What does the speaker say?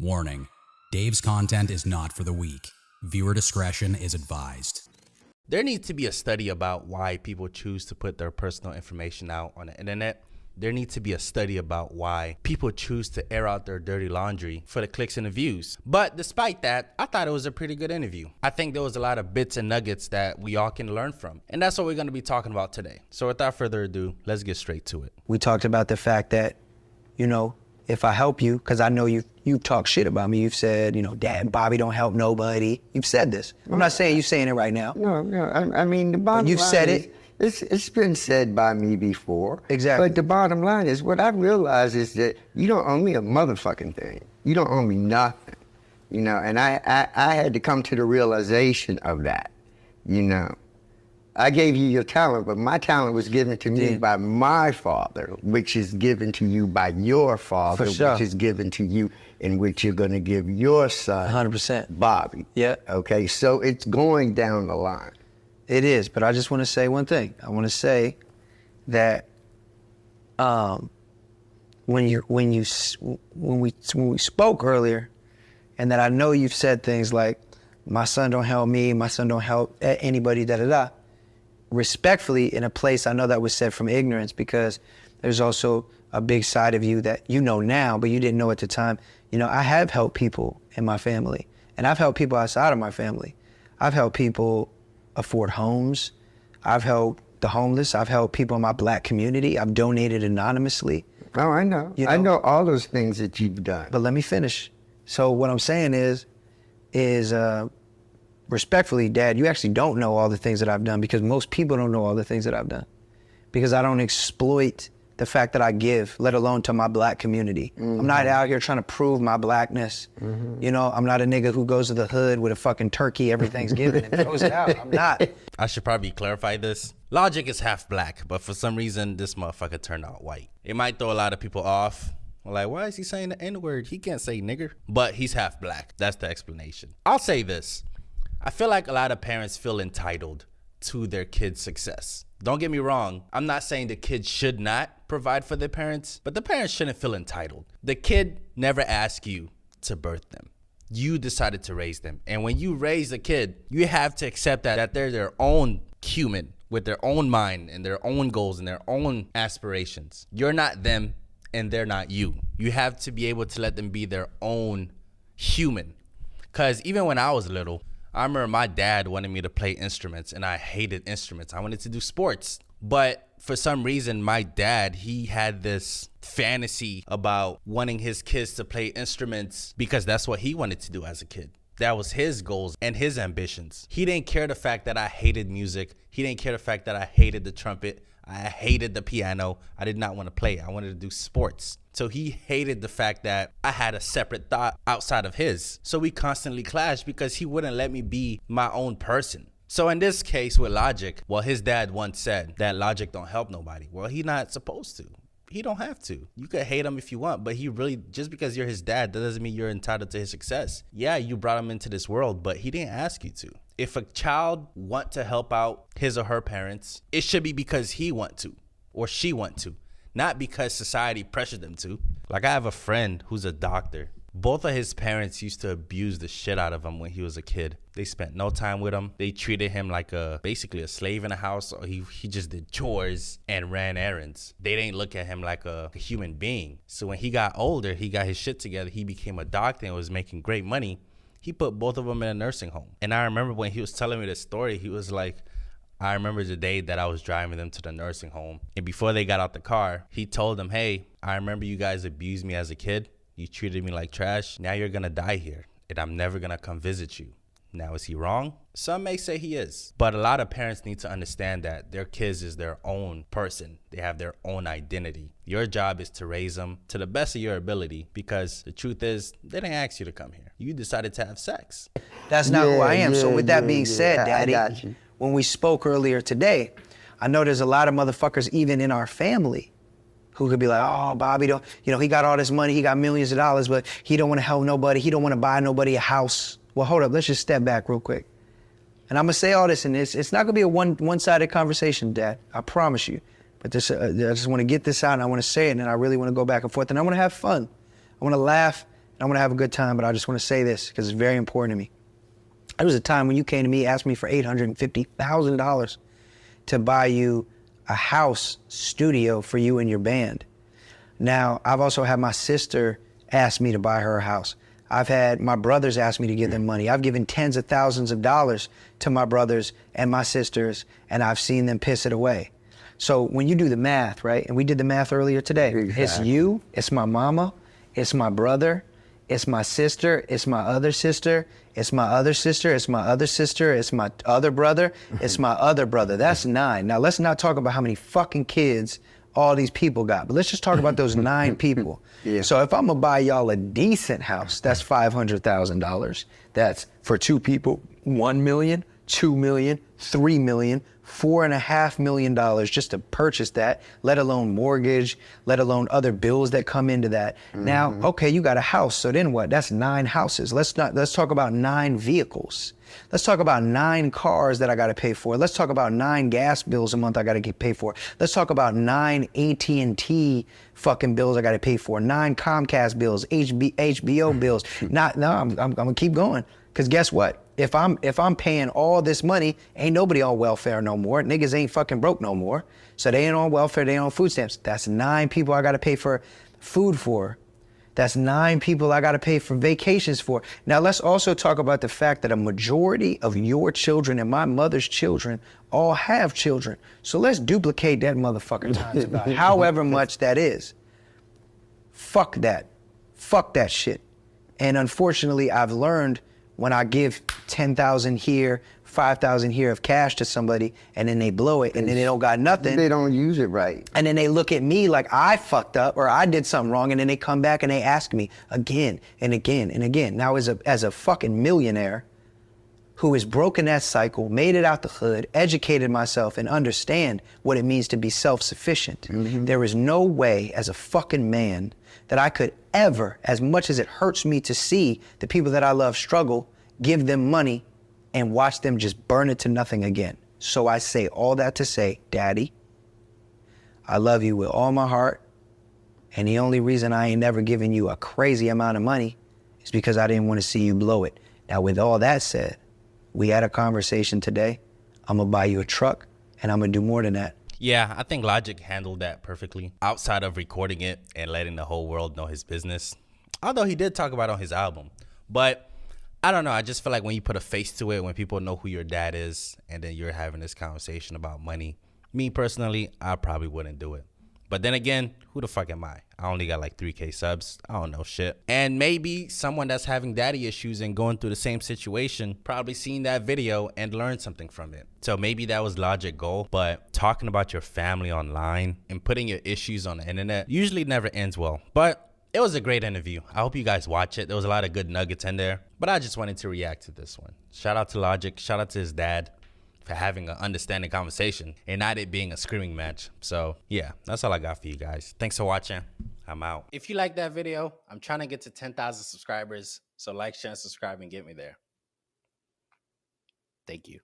Warning: Dave's content is not for the weak. Viewer discretion is advised. There needs to be a study about why people choose to put their personal information out on the internet. There needs to be a study about why people choose to air out their dirty laundry for the clicks and the views. But despite that, I thought it was a pretty good interview. I think there was a lot of bits and nuggets that we all can learn from. And that's what we're going to be talking about today. So without further ado, let's get straight to it. We talked about the fact that, you know, if I help you, because I know you've talked shit about me. You've said, you know, Dad, Bobby don't help nobody. You've said this. I'm not saying you're saying it right now. No. I mean, the bottom line you've said it. It's been said by me before. Exactly. But the bottom line is, what I realize is that you don't owe me a motherfucking thing. You don't owe me nothing. You know, and I had to come to the realization of that. You know, I gave you your talent, but my talent was given to me by my father, which is given to you by your father, For sure. which is given to you, in which you're going to give your son, 100%. Bobby. Yeah. Okay, so it's going down the line. It is, but I just want to say one thing. I want to say that when we spoke earlier, and that I know you've said things like, my son don't help me, my son don't help anybody, da-da-da. Respectfully, in a place I know that was said from ignorance, because there's also a big side of you that you know now, but you didn't know at the time. You know, I have helped people in my family, and I've helped people outside of my family. I've helped people afford homes. I've helped the homeless. I've helped people in my black community. I've donated anonymously. Oh, I know. You know? I know all those things that you've done. But let me finish. So what I'm saying is respectfully, Dad, you actually don't know all the things that I've done, because most people don't know all the things that I've done, because I don't exploit the fact that I give, let alone to my black community. Mm-hmm. I'm not out here trying to prove my blackness. Mm-hmm. You know, I'm not a nigga who goes to the hood with a fucking turkey every Thanksgiving and throws it out. I'm not. I should probably clarify this. Logic is half black, but for some reason, this motherfucker turned out white. It might throw a lot of people off. Like, why is he saying the N-word? He can't say nigger. But he's half black. That's the explanation. I'll say this. I feel like a lot of parents feel entitled to their kids' success. Don't get me wrong. I'm not saying the kids should not provide for their parents, but the parents shouldn't feel entitled. The kid never asked you to birth them. You decided to raise them. And when you raise a kid, you have to accept that they're their own human with their own mind and their own goals and their own aspirations. You're not them and they're not you. You have to be able to let them be their own human. Because even when I was little, I remember my dad wanted me to play instruments, and I hated instruments. I wanted to do sports. But for some reason, my dad, he had this fantasy about wanting his kids to play instruments because that's what he wanted to do as a kid. That was his goals and his ambitions. He didn't care the fact that I hated music. He didn't care the fact that I hated the trumpet. I hated the piano. I did not want to play. I wanted to do sports. So he hated the fact that I had a separate thought outside of his. So we constantly clashed because he wouldn't let me be my own person. So in this case with Logic, well, his dad once said that Logic don't help nobody. Well, he's not supposed to. He don't have to. You could hate him if you want, but he really, just because you're his dad, that doesn't mean you're entitled to his success. Yeah, you brought him into this world, but he didn't ask you to. If a child want to help out his or her parents, it should be because he want to or she want to, not because society pressured them to. Like, I have a friend who's a doctor. Both of his parents used to abuse the shit out of him when he was a kid. They spent no time with him. They treated him like basically a slave in the house. Or he just did chores and ran errands. They didn't look at him like a human being. So when he got older, he got his shit together. He became a doctor and was making great money. He put both of them in a nursing home. And I remember when he was telling me this story, he was like, I remember the day that I was driving them to the nursing home. And before they got out the car, he told them, hey, I remember you guys abused me as a kid. You treated me like trash. Now you're going to die here, and I'm never going to come visit you. Now, is he wrong? Some may say he is. But a lot of parents need to understand that their kids is their own person. They have their own identity. Your job is to raise them to the best of your ability, because the truth is, they didn't ask you to come here. You decided to have sex. That's not who I am. So with that being said, Daddy, I got you. When we spoke earlier today, I know there's a lot of motherfuckers even in our family who could be like, oh, Bobby, don't, you know, he got all this money, he got millions of dollars, but he don't want to help nobody, he don't want to buy nobody a house. Well, hold up, let's just step back real quick. And I'm gonna say all this, and it's not gonna be a one-sided conversation, Dad, I promise you. But this, I just wanna get this out, and I wanna say it, and I really wanna go back and forth, and I wanna have fun. I wanna laugh, I want to have a good time, but I just want to say this because it's very important to me. There was a time when you came to me, asked me for $850,000 to buy you a house studio for you and your band. Now, I've also had my sister ask me to buy her a house. I've had my brothers ask me to give them money. I've given tens of thousands of dollars to my brothers and my sisters, and I've seen them piss it away. So when you do the math, right, and we did the math earlier today, Exactly. It's you, it's my mama, it's my brother, it's my sister, it's my other sister, it's my other sister, it's my other sister, it's my other brother, it's my other brother. That's 9. Now let's not talk about how many fucking kids all these people got, but let's just talk about those 9 people. Yeah. So if I'm gonna buy y'all a decent house, that's $500,000. That's for 2 people, 1 million, 2 million, 3 million, $4.5 million just to purchase that, let alone mortgage, let alone other bills that come into that. Now, okay, you got a house, so then what? That's 9 houses. Let's talk about 9 vehicles. Let's talk about 9 cars that I got to pay for. Let's talk about 9 gas bills a month I got to get paid for. Let's talk about 9 AT&T fucking bills I got to pay for. 9 Comcast bills, HBO bills. I'm gonna keep going. Cause guess what? If I'm paying all this money, ain't nobody on welfare no more. Niggas ain't fucking broke no more. So they ain't on welfare, they ain't on food stamps. That's 9 people I gotta pay for food for. That's 9 people I gotta pay for vacations for. Now let's also talk about the fact that a majority of your children and my mother's children all have children. So let's duplicate that motherfucker times about however much that is. Fuck that. Fuck that shit. And unfortunately, I've learned when I give 10,000 here, 5,000 here of cash to somebody, and then they blow it, and then they don't got nothing. They don't use it right. And then they look at me like I fucked up or I did something wrong, and then they come back and they ask me again and again and again. Now, as a fucking millionaire who has broken that cycle, made it out the hood, educated myself, and understand what it means to be self-sufficient, there is no way as a fucking man that I could ever, as much as it hurts me to see the people that I love struggle, give them money and watch them just burn it to nothing again. So I say all that to say, Daddy, I love you with all my heart, and the only reason I ain't never given you a crazy amount of money is because I didn't want to see you blow it. Now, with all that said, we had a conversation today. I'm gonna buy you a truck, and I'm gonna do more than that. Yeah, I think Logic handled that perfectly. Outside of recording it and letting the whole world know his business. Although he did talk about it on his album. But I don't know. I just feel like when you put a face to it, when people know who your dad is, and then you're having this conversation about money, me personally, I probably wouldn't do it. But then again, who the fuck am I? I only got like 3K subs. I don't know shit. And maybe someone that's having daddy issues and going through the same situation probably seen that video and learned something from it. So maybe that was Logic's goal. But talking about your family online and putting your issues on the internet usually never ends well. But it was a great interview. I hope you guys watch it. There was a lot of good nuggets in there. But I just wanted to react to this one. Shout out to Logic. Shout out to his dad for having an understanding conversation and not it being a screaming match. So yeah, that's all I got for you guys. Thanks for watching. I'm out. If you like that video, I'm trying to get to 10,000 subscribers. So like, share, and subscribe and get me there. Thank you.